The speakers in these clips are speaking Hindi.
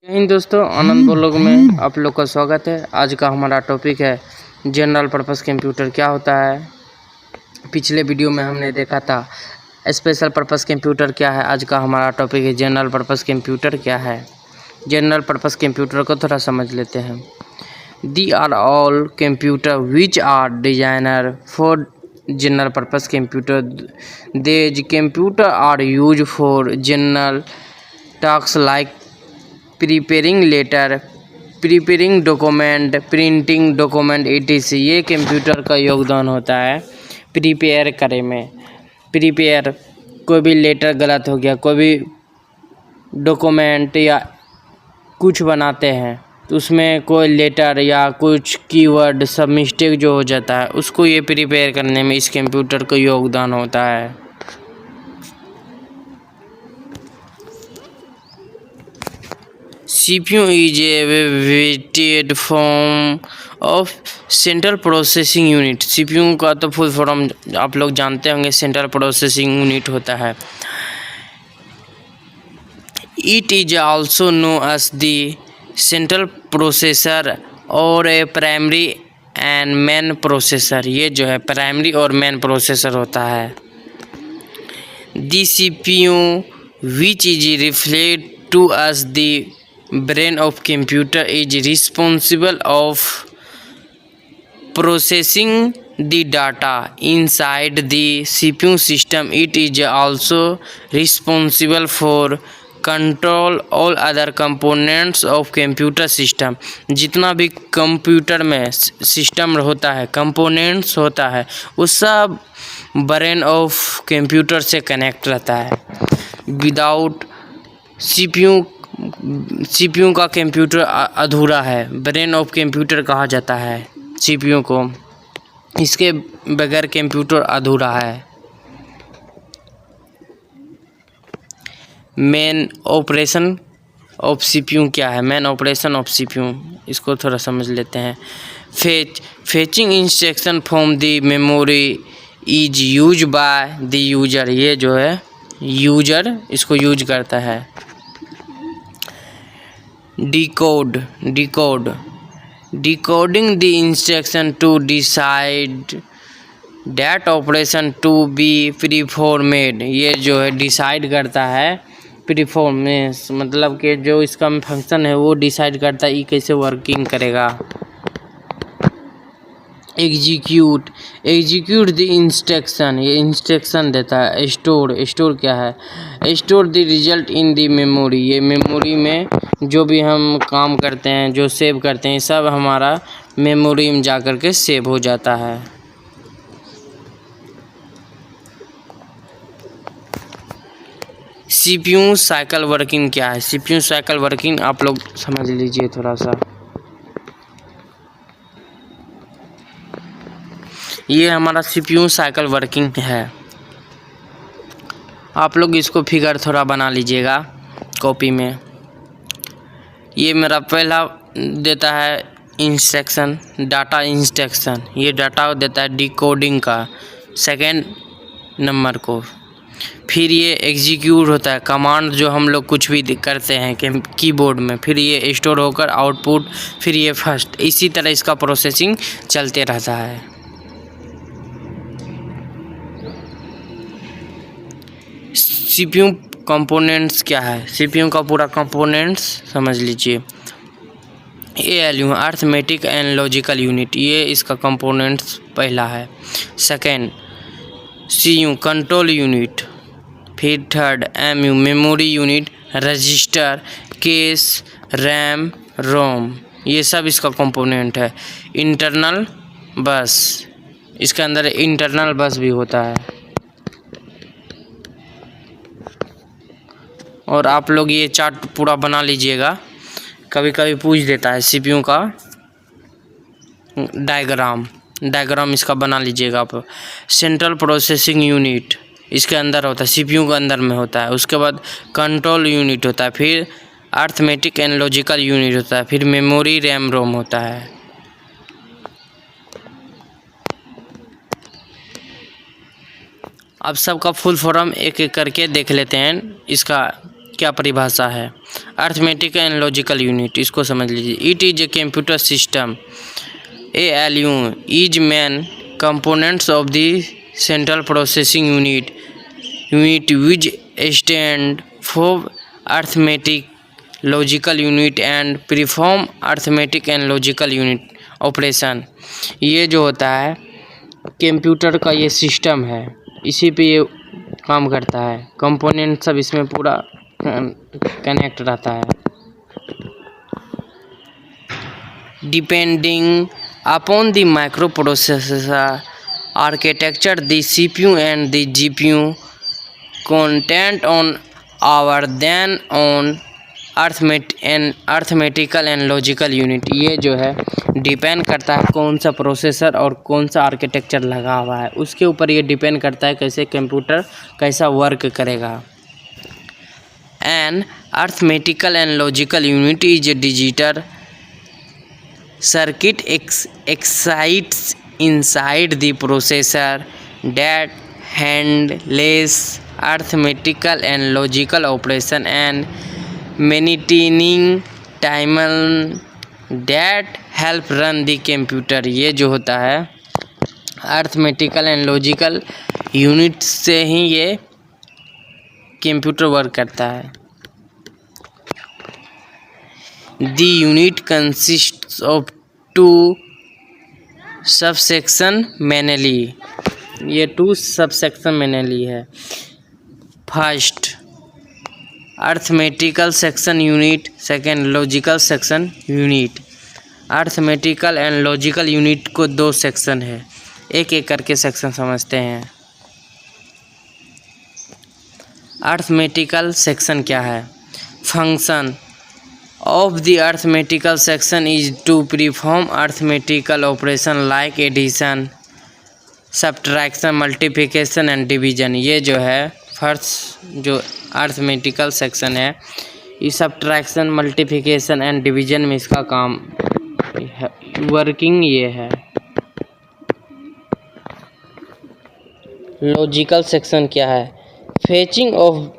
जय हिंद दोस्तों, आनंद ब्लॉग में आप लोग का स्वागत है। आज का हमारा टॉपिक है जनरल पर्पस कंप्यूटर क्या होता है। पिछले वीडियो में हमने देखा था स्पेशल पर्पस कंप्यूटर क्या है। आज का हमारा टॉपिक है जनरल पर्पस कंप्यूटर क्या है। जनरल पर्पस कंप्यूटर को थोड़ा समझ लेते हैं। The are all computer which are designer for general purpose computer. These computer are use for general task like preparing letter, preparing document, printing document etc। ये कंप्यूटर का योगदान होता है प्रिपेयर करे में। प्रिपेयर कोई भी लेटर गलत हो गया, कोई भी डॉक्यूमेंट या कुछ बनाते हैं तो उसमें कोई लेटर या कुछ कीवर्ड सब मिस्टेक जो हो जाता है उसको ये प्रिपेयर करने में इस कंप्यूटर का योगदान होता है। CPU is a abbreviated form of central processing unit. CPU का तो फुल फॉर्म आप लोग जानते होंगे, सेंट्रल प्रोसेसिंग यूनिट होता है। It is also known as the central processor और ए प्राइमरी एंड मेन प्रोसेसर। ये जो है प्राइमरी और मेन प्रोसेसर होता है। The CPU which is referred to as the brain of computer is responsible of processing the data inside the CPU system. It is also responsible for control all other components of computer system। जितना भी कंप्यूटर में सिस्टम होता है, कंपोनेंट्स होता है, वो सब ब्रेन ऑफ कंप्यूटर से कनेक्ट रहता है। विदाउट CPU का कंप्यूटर अधूरा है। ब्रेन ऑफ कंप्यूटर कहा जाता है CPU को। इसके बगैर कंप्यूटर अधूरा है। मेन ऑपरेशन ऑफ CPU क्या है? मेन ऑपरेशन ऑफ CPU इसको थोड़ा समझ लेते हैं। Fetching instruction from the memory is use by the user. ये जो है यूजर इसको यूज करता है। Decoding the instruction to decide that operation to be performed. ये जो है डिसाइड करता है परफॉर्मेंस, मतलब कि जो इसका फंक्शन है वो डिसाइड करता है ये कैसे वर्किंग करेगा। एग्जीक्यूट द इंस्ट्रक्शन, ये इंस्ट्रक्शन देता है। स्टोर क्या है? Store the result in the memory. ये मेमोरी में जो भी हम काम करते हैं, जो सेव करते हैं, सब हमारा मेमोरी में जा कर के सेव हो जाता है। CPU साइकिल वर्किंग क्या है? CPU साइकिल वर्किंग आप लोग समझ लीजिए थोड़ा सा। ये हमारा CPU साइकिल वर्किंग है। आप लोग इसको फिगर थोड़ा बना लीजिएगा कॉपी में। ये मेरा पहला देता है इंस्ट्रक्शन, डाटा इंस्ट्रक्शन। ये डाटा देता है डिकोडिंग का सेकेंड नंबर को। फिर ये एग्जीक्यूट होता है, कमांड जो हम लोग कुछ भी करते हैं कीबोर्ड में। फिर ये स्टोर होकर आउटपुट, फिर ये फर्स्ट। इसी तरह इसका प्रोसेसिंग चलते रहता है। CPU कंपोनेंट्स क्या है? CPU का पूरा कंपोनेंट्स समझ लीजिए। ALU arithmetic and logical unit, ये इसका कंपोनेंट्स पहला है। Second CU control unit. फिर third MU memory unit, register, cache, RAM, ROM, ये सब इसका कंपोनेंट है। इंटरनल बस, इसके अंदर इंटरनल बस भी होता है। और आप लोग ये चार्ट पूरा बना लीजिएगा, कभी कभी पूछ देता है CPU का डायग्राम इसका बना लीजिएगा आप। सेंट्रल प्रोसेसिंग यूनिट इसके अंदर होता है, CPU के अंदर में होता है। उसके बाद कंट्रोल यूनिट होता है, फिर अर्थमेटिक एंड लॉजिकल यूनिट होता है, फिर मेमोरी, रैम, रोम होता है। अब सबका फुल फॉर्म एक एक करके देख लेते हैं। इसका क्या परिभाषा है। अर्थमेटिक एंड लॉजिकल यूनिट, इसको समझ लीजिए। It is a computer system, ALU is main components of the central processing unit which stand for arithmetic, logical unit and perform arithmetic and logical unit operation. ये जो होता है कंप्यूटर का ये सिस्टम है, इसी पे ये काम करता है। कंपोनेंट सब इसमें पूरा कनेक्ट रहता है। Depending upon the micro processor architecture the CPU and the GPU content on our then on arithmetical and logical unit. ये जो है डिपेंड करता है कौन सा प्रोसेसर और कौन सा आर्किटेक्चर लगा हुआ है, उसके ऊपर ये डिपेंड करता है कैसे कंप्यूटर कैसा वर्क करेगा। An arithmetical and logical unit is a digital circuit excites inside the processor that handles arithmetical and logical operation and maintaining timer that help run the computer। ये जो होता है अर्थमेटिकल एंड लॉजिकल यूनिट से ही ये कंप्यूटर वर्क करता है। The unit consists of two subsection mainly, ये 2 सबसेक्शन मैंने है। First arithmetical section unit, second logical section unit. Arithmetical and logical unit को 2 सेक्शन है, एक एक करके सेक्शन समझते हैं। अर्थमेटिकल सेक्शन क्या है। Function of the arithmetical section is to perform arithmetical operation like addition, subtraction, multiplication and division. ये जो है फर्स्ट जो अर्थमेटिकल सेक्शन है, ये सब्ट्रैक्शन, मल्टीप्लिकेशन एंड डिवीजन में इसका काम वर्किंग ये है। लॉजिकल सेक्शन क्या है। Fetching of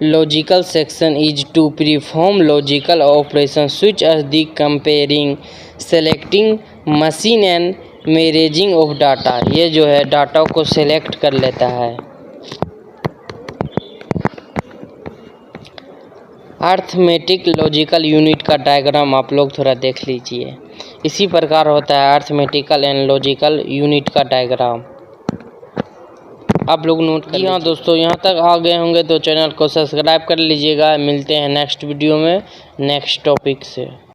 logical section is to perform logical operation such as the comparing, selecting, machine and managing of data. ये जो है डाटा को सेलेक्ट कर लेता है। अर्थमेटिक लॉजिकल यूनिट का डायग्राम आप लोग थोड़ा देख लीजिए, इसी प्रकार होता है अर्थमेटिकल एंड लॉजिकल यूनिट का डायग्राम। आप लोग नोट कर लीजिए। हाँ दोस्तों, यहाँ तक आ गए होंगे तो चैनल को सब्सक्राइब कर लीजिएगा। मिलते हैं नेक्स्ट वीडियो में नेक्स्ट टॉपिक से।